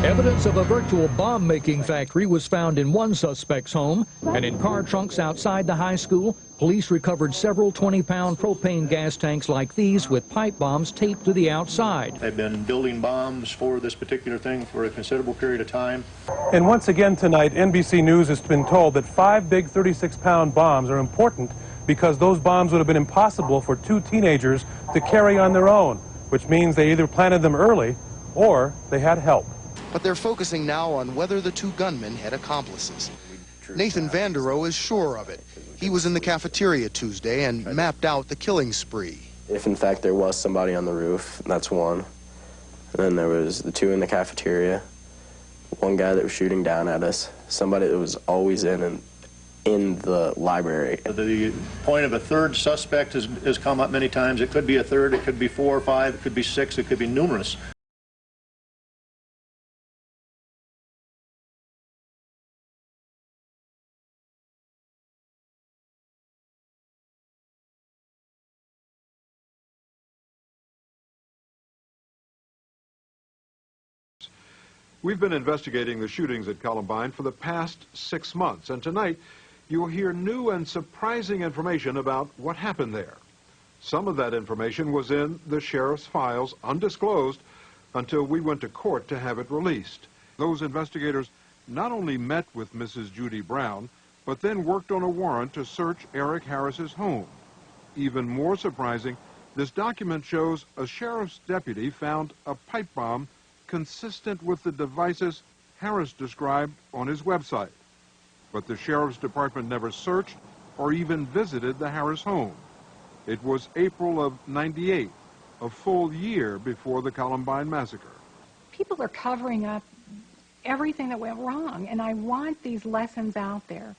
Evidence of a virtual bomb-making factory was found in one suspect's home, and in car trunks outside the high school, police recovered several 20-pound propane gas tanks like these with pipe bombs taped to the outside. They've been building bombs for this particular thing for a considerable period of time. And once again tonight, NBC News has been told that 5 big 36-pound bombs are important because those bombs would have been impossible for 2 teenagers to carry on their own, which means they either planted them early or they had help. But they're focusing now on whether the 2 gunmen had accomplices. Nathan Vanderoe is sure of it. He was in the cafeteria Tuesday and mapped out the killing spree. If in fact there was somebody on the roof, that's one. And then there was the 2 in the cafeteria, 1 guy that was shooting down at us, somebody that was always in the library. The point of a 3rd suspect has come up many times. It could be a 3rd, it could be 4 or 5, it could be 6, it could be numerous. We've been investigating the shootings at Columbine for the past 6 months, and tonight you'll hear new and surprising information about what happened there. Some of that information was in the sheriff's files, undisclosed, until we went to court to have it released. Those investigators not only met with Mrs. Judy Brown, but then worked on a warrant to search Eric Harris's home. Even more surprising, this document shows a sheriff's deputy found a pipe bomb consistent with the devices Harris described on his website. But the sheriff's department never searched or even visited the Harris home. It was April of '98, a full year before the Columbine massacre. People are covering up everything that went wrong, and I want these lessons out there.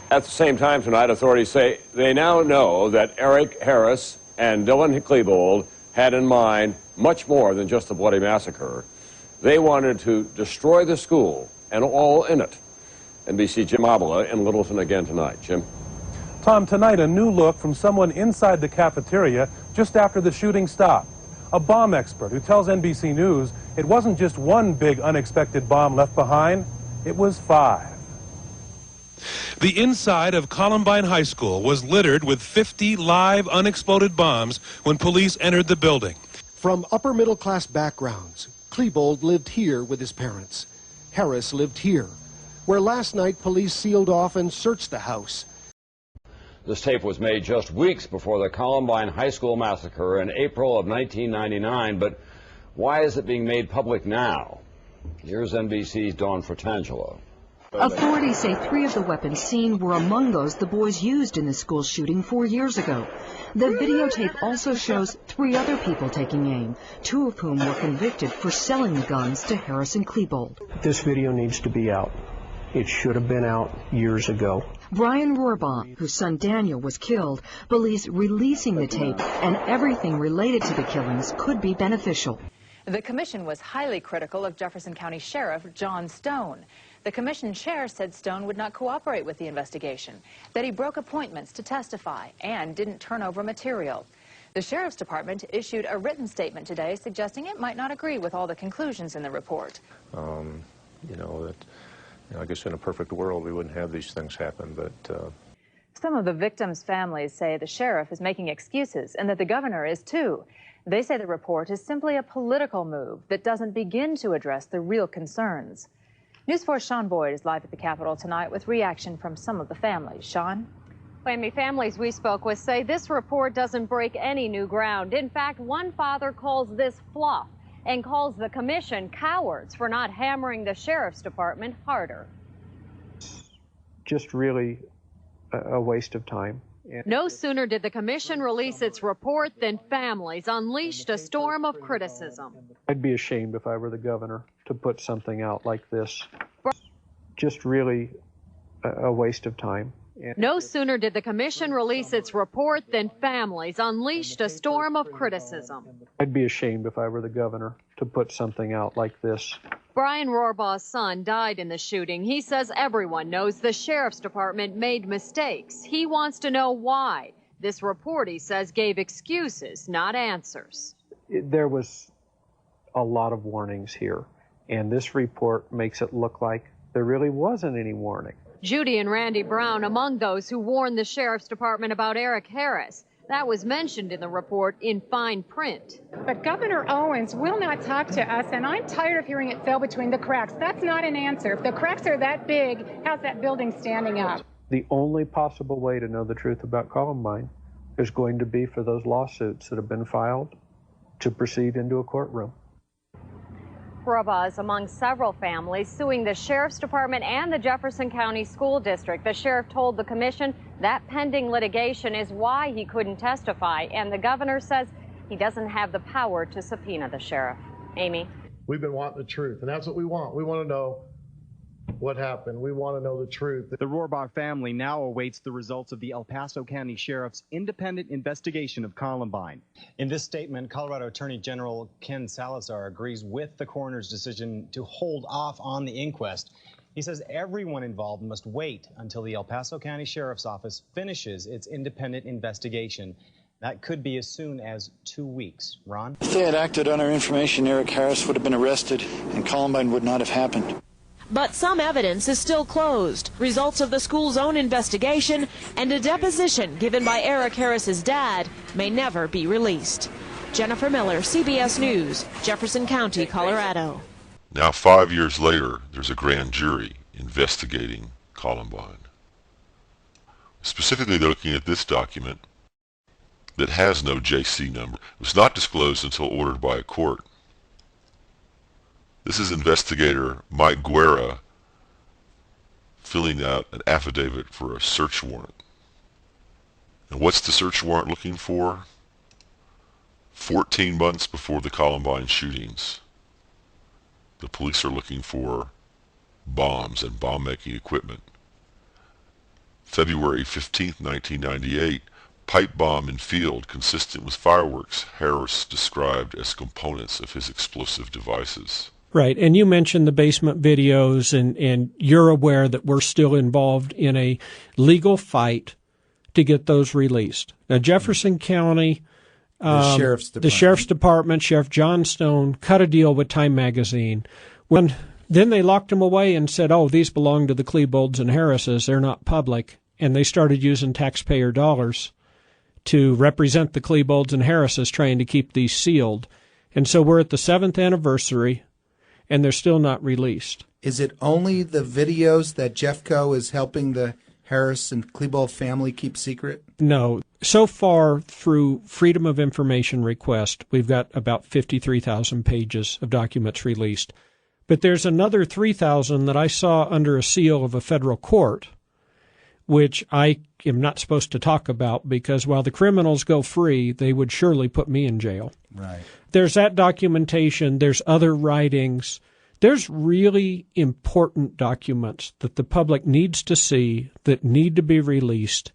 At the same time tonight, authorities say they now know that Eric Harris and Dylan Klebold had in mind much more than just the bloody massacre. They wanted to destroy the school and all in it. NBC Jim Abela in Littleton again tonight. Jim? Tom, tonight a new look from someone inside the cafeteria just after the shooting stopped. A bomb expert who tells NBC News it wasn't just 1 big unexpected bomb left behind, it was 5. The inside of Columbine High School was littered with 50 live unexploded bombs when police entered the building. From upper middle class backgrounds, Klebold lived here with his parents. Harris lived here, where last night police sealed off and searched the house. This tape was made just weeks before the Columbine High School massacre in April of 1999, but why is it being made public now? Here's NBC's Dawn Fratangelo. Authorities say 3 of the weapons seen were among those the boys used in the school shooting 4 years ago. The videotape also shows 3 other people taking aim, 2 of whom were convicted for selling the guns to Harris and Klebold. This video needs to be out. It should have been out years ago. Brian Rohrbaugh, whose son Daniel was killed, believes releasing the tape and everything related to the killings could be beneficial. The commission was highly critical of Jefferson County Sheriff John Stone. The commission chair said Stone would not cooperate with the investigation, that he broke appointments to testify and didn't turn over material. The Sheriff's Department issued a written statement today suggesting it might not agree with all the conclusions in the report. I guess in a perfect world we wouldn't have these things happen, but... Some of the victims' families say the sheriff is making excuses and that the governor is too. They say the report is simply a political move that doesn't begin to address the real concerns. News 4's Sean Boyd is live at the Capitol tonight with reaction from some of the families. Sean? Amy, families we spoke with say this report doesn't break any new ground. In fact, one father calls this fluff and calls the commission cowards for not hammering the Sheriff's Department harder. Just really a waste of time. No sooner did the commission release its report than families unleashed a storm of criticism. I'd be ashamed if I were the governor to put something out like this. Just really a waste of time. No sooner did the commission release its report than families unleashed a storm of criticism. I'd be ashamed if I were the governor to put something out like this. Brian Rohrbaugh's son died in the shooting. He says everyone knows the Sheriff's Department made mistakes. He wants to know why. This report, he says, gave excuses, not answers. There was a lot of warnings here. And this report makes it look like there really wasn't any warning. Judy and Randy Brown among those who warned the Sheriff's Department about Eric Harris. That was mentioned in the report in fine print. But Governor Owens will not talk to us, and I'm tired of hearing it fell between the cracks. That's not an answer. If the cracks are that big, how's that building standing up? The only possible way to know the truth about Columbine is going to be for those lawsuits that have been filed to proceed into a courtroom. For a buzz among several families suing the Sheriff's Department and the Jefferson County School District. The sheriff told the commission that pending litigation is why he couldn't testify, and the governor says he doesn't have the power to subpoena the sheriff. Amy? We've been wanting the truth, and that's what we want. We want to know what happened. We want to know the truth. The Rohrbach family now awaits the results of the El Paso County Sheriff's independent investigation of Columbine. In this statement, Colorado Attorney General Ken Salazar agrees with the coroner's decision to hold off on the inquest. He says everyone involved must wait until the El Paso County Sheriff's Office finishes its independent investigation. That could be as soon as 2 weeks. Ron? If they had acted on our information, Eric Harris would have been arrested and Columbine would not have happened. But some evidence is still closed. Results of the school's own investigation and a deposition given by Eric Harris's dad may never be released. Jennifer Miller, CBS News, Jefferson County, Colorado. Now, 5 years later, there's a grand jury investigating Columbine. Specifically, they're looking at this document that has no JC number. It was not disclosed until ordered by a court. This is investigator Mike Guerra filling out an affidavit for a search warrant. And what's the search warrant looking for? 14 months before the Columbine shootings, the police are looking for bombs and bomb-making equipment. February 15, 1998, pipe bomb in field consistent with fireworks, Harris described as components of his explosive devices. Right, and you mentioned the basement videos, and you're aware that we're still involved in a legal fight to get those released. Now, Jefferson County, the Sheriff's Department, Sheriff John Stone, cut a deal with Time Magazine. Then they locked them away and said, oh, these belong to the Klebold's and Harrises, they're not public, and they started using taxpayer dollars to represent the Klebold's and Harrises, trying to keep these sealed. And so we're at the 7th anniversary, and they're still not released. Is it only the videos that Jeffco is helping the Harris and Klebold family keep secret? No. So far, through Freedom of Information request, we've got about 53,000 pages of documents released. But there's another 3,000 that I saw under a seal of a federal court, which I am not supposed to talk about because while the criminals go free, they would surely put me in jail. Right. There's that documentation. There's other writings. There's really important documents that the public needs to see that need to be released.